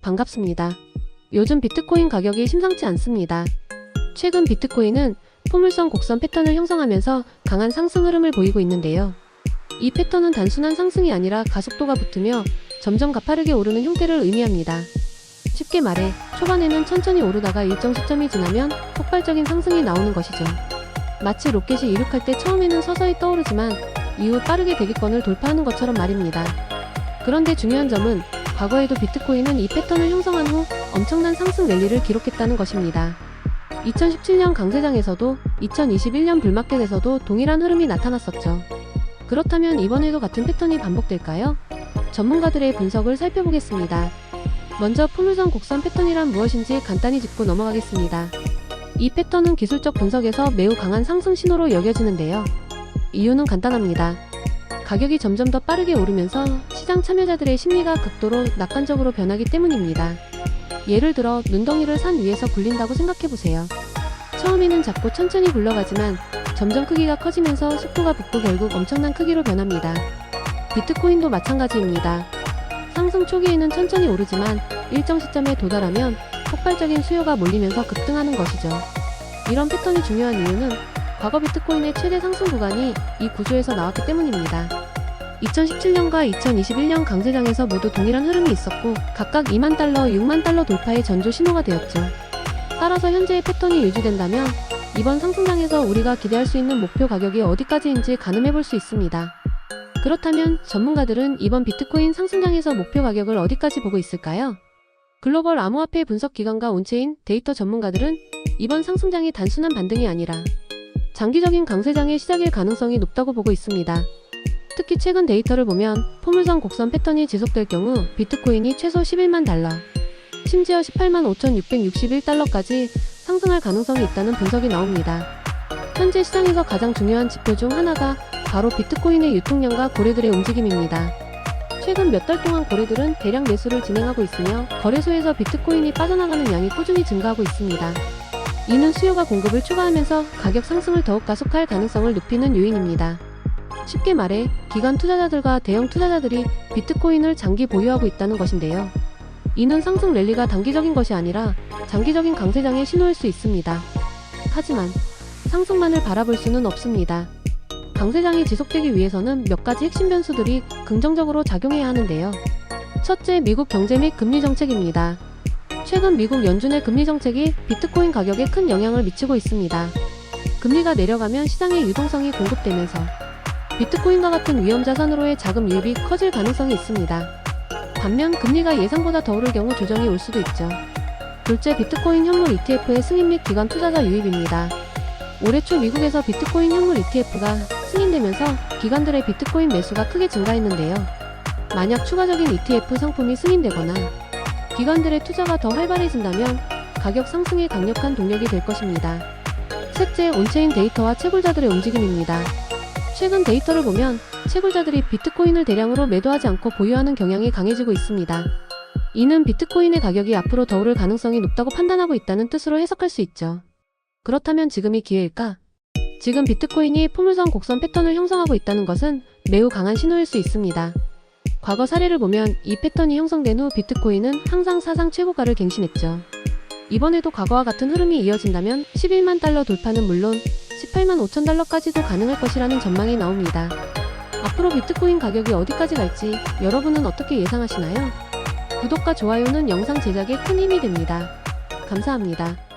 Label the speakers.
Speaker 1: 반갑습니다. 요즘 비트코인 가격이 심상치 않습니다. 최근 비트코인은 포물선 곡선 패턴을 형성하면서 강한 상승 흐름을 보이고 있는데요. 이 패턴은 단순한 상승이 아니라 가속도가 붙으며 점점 가파르게 오르는 형태를 의미합니다. 쉽게 말해 초반에는 천천히 오르다가 일정 시점이 지나면 폭발적인 상승이 나오는 것이죠. 마치 로켓이 이륙할 때 처음에는 서서히 떠오르지만 이후 빠르게 대기권을 돌파하는 것처럼 말입니다. 그런데 중요한 점은 과거에도 비트코인은 이 패턴을 형성한 후 엄청난 상승 랠리를 기록했다는 것입니다. 2017년 강세장에서도 2021년 불마켓에서도 동일한 흐름이 나타났었죠. 그렇다면 이번에도 같은 패턴이 반복될까요? 전문가들의 분석을 살펴보겠습니다. 먼저 포물선 곡선 패턴이란 무엇인지 간단히 짚고 넘어가겠습니다. 이 패턴은 기술적 분석에서 매우 강한 상승 신호로 여겨지는데요. 이유는 간단합니다. 가격이 점점 더 빠르게 오르면서 시장 참여자들의 심리가 극도로 낙관적으로 변하기 때문입니다. 예를 들어 눈덩이를 산 위에서 굴린다고 생각해보세요. 처음에는 작고 천천히 굴러가지만 점점 크기가 커지면서 속도가 붙고 결국 엄청난 크기로 변합니다. 비트코인도 마찬가지입니다. 상승 초기에는 천천히 오르지만 일정 시점에 도달하면 폭발적인 수요가 몰리면서 급등하는 것이죠. 이런 패턴이 중요한 이유는 과거 비트코인의 최대 상승 구간이 이 구조에서 나왔기 때문입니다. 2017년과 2021년 강세장에서 모두 동일한 흐름이 있었고 각각 2만 달러, 6만 달러 돌파의 전조 신호가 되었죠. 따라서 현재의 패턴이 유지된다면 이번 상승장에서 우리가 기대할 수 있는 목표 가격이 어디까지인지 가늠해볼 수 있습니다. 그렇다면 전문가들은 이번 비트코인 상승장에서 목표 가격을 어디까지 보고 있을까요? 글로벌 암호화폐 분석 기관과 온체인 데이터 전문가들은 이번 상승장이 단순한 반등이 아니라 장기적인 강세장의 시작일 가능성이 높다고 보고 있습니다. 특히 최근 데이터를 보면 포물선 곡선 패턴이 지속될 경우 비트코인이 최소 11만 달러, 심지어 18만 5,661달러까지 상승할 가능성이 있다는 분석이 나옵니다. 현재 시장에서 가장 중요한 지표 중 하나가 바로 비트코인의 유통량과 거래들의 움직임입니다. 최근 몇 달 동안 거래들은 대량 매수를 진행하고 있으며 거래소에서 비트코인이 빠져나가는 양이 꾸준히 증가하고 있습니다. 이는 수요가 공급을 초과하면서 가격 상승을 더욱 가속할 가능성을 높이는 요인입니다. 쉽게 말해 기관 투자자들과 대형 투자자들이 비트코인을 장기 보유하고 있다는 것인데요. 이는 상승 랠리가 단기적인 것이 아니라 장기적인 강세장의 신호일 수 있습니다. 하지만 상승만을 바라볼 수는 없습니다. 강세장이 지속되기 위해서는 몇 가지 핵심 변수들이 긍정적으로 작용해야 하는데요. 첫째, 미국 경제 및 금리 정책입니다. 최근 미국 연준의 금리 정책이 비트코인 가격에 큰 영향을 미치고 있습니다. 금리가 내려가면 시장의 유동성이 공급되면서 비트코인과 같은 위험 자산으로의 자금 유입이 커질 가능성이 있습니다. 반면 금리가 예상보다 더 오를 경우 조정이 올 수도 있죠. 둘째, 비트코인 현물 ETF의 승인 및 기관 투자자 유입입니다. 올해 초 미국에서 비트코인 현물 ETF가 승인되면서 기관들의 비트코인 매수가 크게 증가했는데요. 만약 추가적인 ETF 상품이 승인되거나 기관들의 투자가 더 활발해진다면 가격 상승에 강력한 동력이 될 것입니다. 셋째, 온체인 데이터와 채굴자들의 움직임입니다. 최근 데이터를 보면 채굴자들이 비트코인을 대량으로 매도하지 않고 보유하는 경향이 강해지고 있습니다. 이는 비트코인의 가격이 앞으로 더 오를 가능성이 높다고 판단하고 있다는 뜻으로 해석할 수 있죠. 그렇다면 지금이 기회일까? 지금 비트코인이 포물선 곡선 패턴을 형성하고 있다는 것은 매우 강한 신호일 수 있습니다. 과거 사례를 보면 이 패턴이 형성된 후 비트코인은 항상 사상 최고가를 갱신했죠. 이번에도 과거와 같은 흐름이 이어진다면 11만 달러 돌파는 물론 18만 5천 달러까지도 가능할 것이라는 전망이 나옵니다. 앞으로 비트코인 가격이 어디까지 갈지 여러분은 어떻게 예상하시나요? 구독과 좋아요는 영상 제작에 큰 힘이 됩니다. 감사합니다.